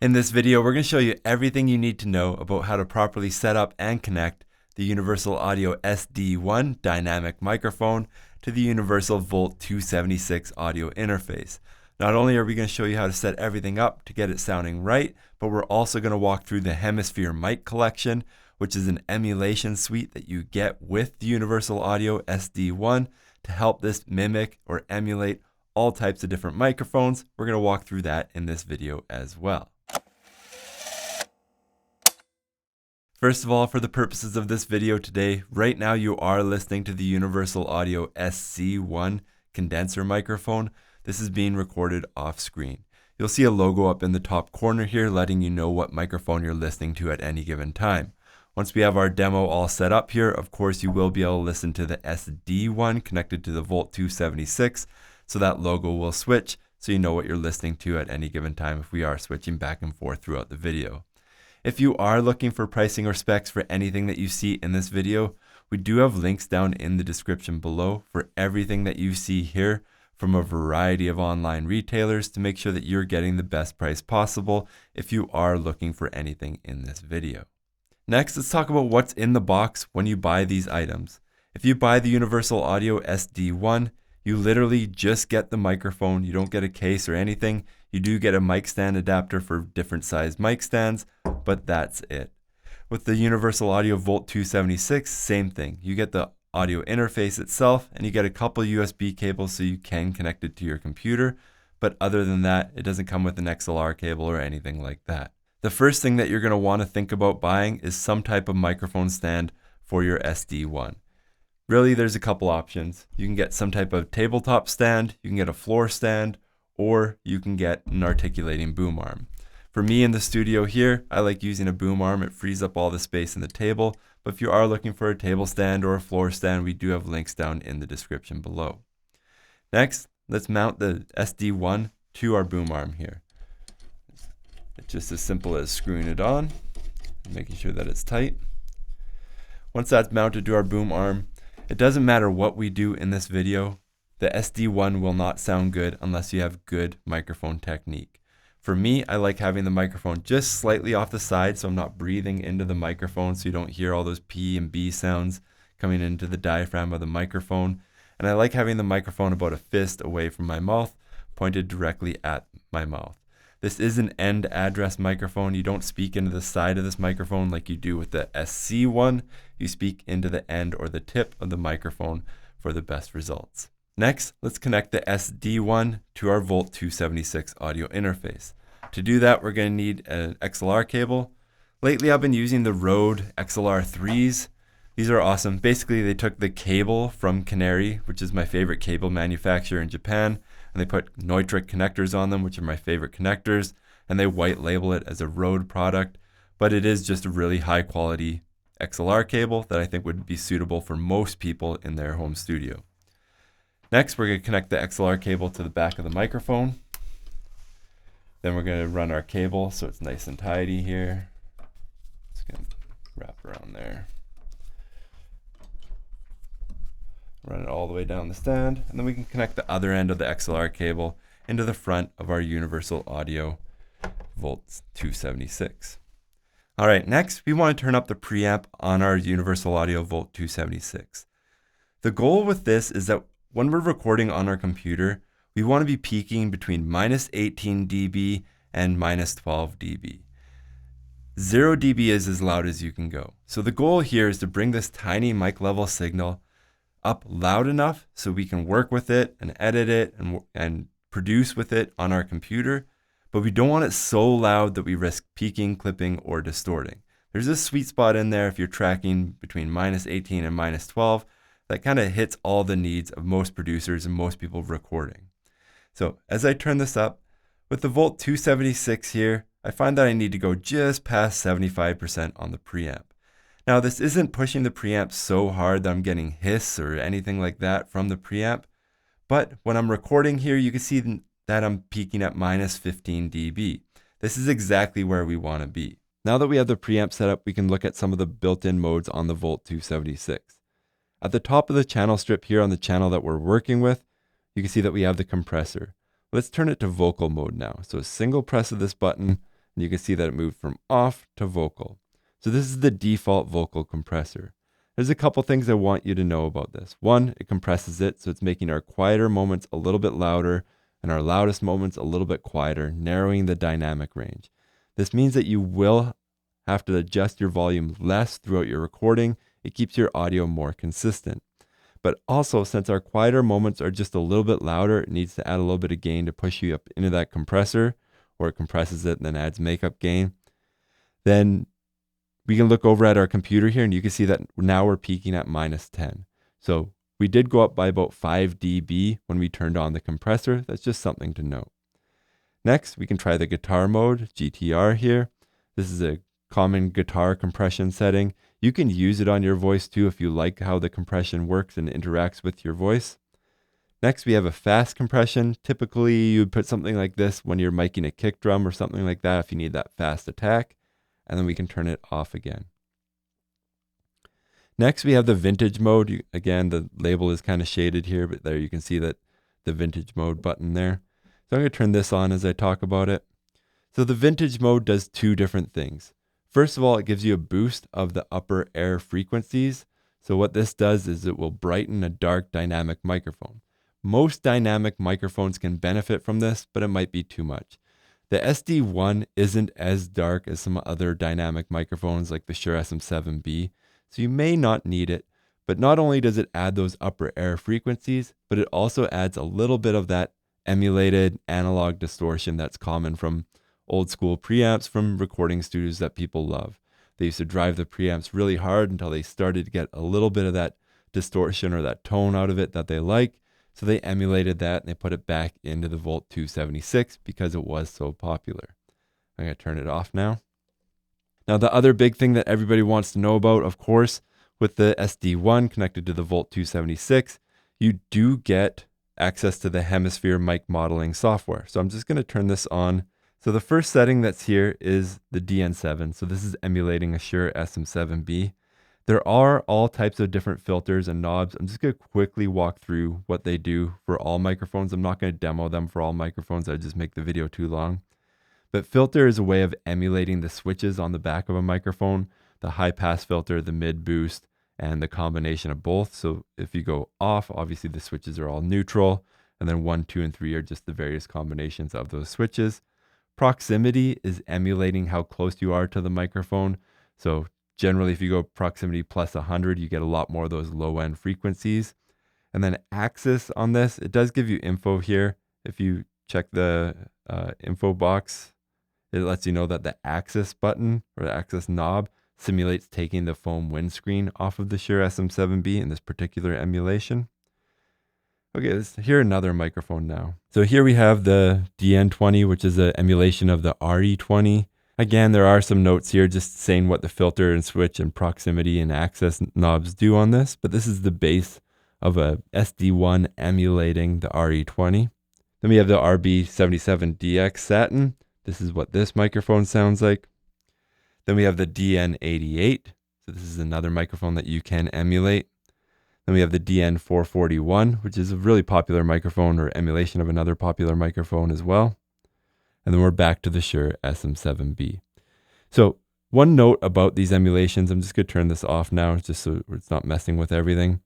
In this video, we're going to show you everything you need to know about how to properly set up and connect the Universal Audio SD-1 dynamic microphone to the Universal Volt 276 audio interface. Not only are we going to show you how to set everything up to get it sounding right, but we're also going to walk through the Hemisphere mic collection, which is an emulation suite that you get with the Universal Audio SD-1 to help this mimic or emulate all types of different microphones. We're going to walk through that in this video as well. First of all, for the purposes of this video today, right now you are listening to the Universal Audio SC1 condenser microphone. This is being recorded off screen. You'll see a logo up in the top corner here letting you know what microphone you're listening to at any given time. Once we have our demo all set up here, of course you will be able to listen to the SD1 connected to the Volt 276, so that logo will switch so you know what you're listening to at any given time if we are switching back and forth throughout the video. If you are looking for pricing or specs for anything that you see in this video, we do have links down in the description below for everything that you see here from a variety of online retailers to make sure that you're getting the best price possible if you are looking for anything in this video. Next, let's talk about what's in the box when you buy these items. If you buy the Universal Audio SD-1, you literally just get the microphone. You don't get a case or anything. You do get a mic stand adapter for different sized mic stands, but that's it. With the Universal Audio Volt 276, same thing. You get the audio interface itself and you get a couple USB cables so you can connect it to your computer. But other than that, it doesn't come with an XLR cable or anything like that. The first thing that you're going to want to think about buying is some type of microphone stand for your SD-1. Really, there's a couple options. You can get some type of tabletop stand, you can get a floor stand, or you can get an articulating boom arm. For me in the studio here, I like using a boom arm. It frees up all the space in the table. But if you are looking for a table stand or a floor stand, we do have links down in the description below. Next, let's mount the SD-1 to our boom arm here. It's just as simple as screwing it on, making sure that it's tight. Once that's mounted to our boom arm, it doesn't matter what we do in this video, the SD-1 will not sound good unless you have good microphone technique. For me, I like having the microphone just slightly off the side so I'm not breathing into the microphone so you don't hear all those P and B sounds coming into the diaphragm of the microphone. And I like having the microphone about a fist away from my mouth, pointed directly at my mouth. This is an end address microphone. You don't speak into the side of this microphone like you do with the SC1. You speak into the end or the tip of the microphone for the best results. Next, let's connect the SD-1 to our Volt 276 audio interface. To do that, we're going to need an XLR cable. Lately, I've been using the Rode XLR 3s. These are awesome. Basically, they took the cable from Kettner, which is my favorite cable manufacturer in Japan, and they put Neutrik connectors on them, which are my favorite connectors, and they white label it as a Rode product, but it is just a really high quality XLR cable that I think would be suitable for most people in their home studio. Next, we're going to connect the XLR cable to the back of the microphone. Then we're going to run our cable so it's nice and tidy here. Just going to wrap around there. Run it all the way down the stand, and then we can connect the other end of the XLR cable into the front of our Universal Audio Volt 276. All right, next we want to turn up the preamp on our Universal Audio Volt 276. The goal with this is that when we're recording on our computer, we want to be peaking between -18 dB and -12 dB. 0 dB is as loud as you can go. So the goal here is to bring this tiny mic level signal up loud enough so we can work with it and edit it and produce with it on our computer, but we don't want it so loud that we risk peaking, clipping, or distorting. There's a sweet spot in there if you're tracking between -18 and -12 that kind of hits all the needs of most producers and most people recording. So as I turn this up, with the Volt 276 here, I find that I need to go just past 75% on the preamp. Now, this isn't pushing the preamp so hard that I'm getting hiss or anything like that from the preamp, but when I'm recording here, you can see that I'm peaking at -15 dB. This is exactly where we want to be. Now that we have the preamp set up, we can look at some of the built-in modes on the Volt 276. At the top of the channel strip here on the channel that we're working with, you can see that we have the compressor. Let's turn it to vocal mode now. So a single press of this button And you can see that it moved from off to vocal. So this is the default vocal compressor. There's a couple things I want you to know about this. One, it compresses it, so it's making our quieter moments a little bit louder and our loudest moments a little bit quieter, narrowing the dynamic range. This means that you will have to adjust your volume less throughout your recording. It keeps your audio more consistent. But also, since our quieter moments are just a little bit louder, it needs to add a little bit of gain to push you up into that compressor, or it compresses it and then adds makeup gain. Then we can look over at our computer here and you can see that now we're peaking at -10. So we did go up by about 5 dB when we turned on the compressor. That's just something to note. Next, we can try the guitar mode, GTR here. This is a common guitar compression setting. You can use it on your voice too if you like how the compression works and interacts with your voice. Next, we have a fast compression. Typically, you'd put something like this when you're miking a kick drum or something like that if you need that fast attack. And then we can turn it off again. Next, we have the vintage mode. Again, the label is kind of shaded here, but there you can see that the vintage mode button there. So I'm going to turn this on as I talk about it. So the vintage mode does two different things. First of all, it gives you a boost of the upper air frequencies. So what this does is it will brighten a dark dynamic microphone. Most dynamic microphones can benefit from this, but it might be too much. The SD-1 isn't as dark as some other dynamic microphones like the Shure SM7B, so you may not need it. But not only does it add those upper air frequencies, but it also adds a little bit of that emulated analog distortion that's common from old school preamps from recording studios that people love. They used to drive the preamps really hard until they started to get a little bit of that distortion or that tone out of it that they like. So they emulated that and they put it back into the Volt 276 because it was so popular. I'm going to turn it off now. Now the other big thing that everybody wants to know about, of course, with the SD-1 connected to the Volt 276, you do get access to the Hemisphere mic modeling software. So I'm just going to turn this on. So the first setting that's here is the DN7. So this is emulating a Shure SM7B. There are all types of different filters and knobs. I'm just going to quickly walk through what they do for all microphones. I'm not going to demo them for all microphones. I'd just make the video too long. But filter is a way of emulating the switches on the back of a microphone, the high pass filter, the mid boost, and the combination of both. So if you go off, obviously the switches are all neutral. And then 1, 2, and 3 are just the various combinations of those switches. Proximity is emulating how close you are to the microphone. So generally, if you go proximity plus 100, you get a lot more of those low end frequencies. And then axis on this, it does give you info here. If you check the info box, it lets you know that the axis button or the axis knob simulates taking the foam windscreen off of the Shure SM7B in this particular emulation. Okay, let's hear another microphone now. So here we have the DN20, which is an emulation of the RE20. Again, there are some notes here just saying what the filter and switch and proximity and access knobs do on this, but this is the base of a SD-1 emulating the RE20. Then we have the RB77DX Satin. This is what this microphone sounds like. Then we have the DN88. So this is another microphone that you can emulate. Then we have the DN441, which is a really popular microphone or emulation of another popular microphone as well. And then we're back to the Shure SM7B. So one note about these emulations, I'm just going to turn this off now just so it's not messing with everything.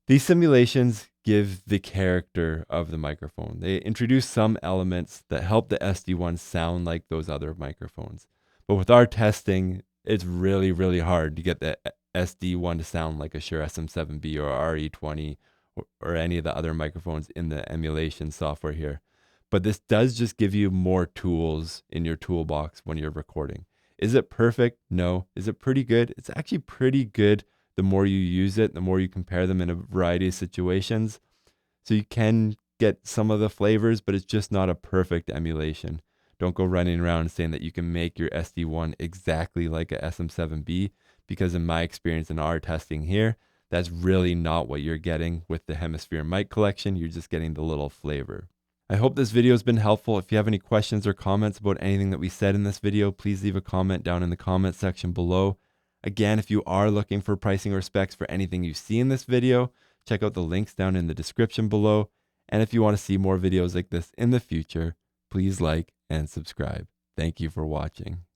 These simulations give the character of the microphone. They introduce some elements that help the SD-1 sound like those other microphones. But with our testing, it's really, really hard to get the SD-1 to sound like a Shure SM7B or RE20 or any of the other microphones in the emulation software here. But this does just give you more tools in your toolbox when you're recording. Is it perfect? No. Is it pretty good? It's actually pretty good the more you use it, the more you compare them in a variety of situations. So you can get some of the flavors, but it's just not a perfect emulation. Don't go running around saying that you can make your SD-1 exactly like a SM7B, because in my experience in our testing here, that's really not what you're getting with the Hemisphere mic collection. You're just getting the little flavor. I hope this video has been helpful. If you have any questions or comments about anything that we said in this video, please leave a comment down in the comment section below. Again, if you are looking for pricing or specs for anything you see in this video, check out the links down in the description below. And if you want to see more videos like this in the future, please like and subscribe. Thank you for watching.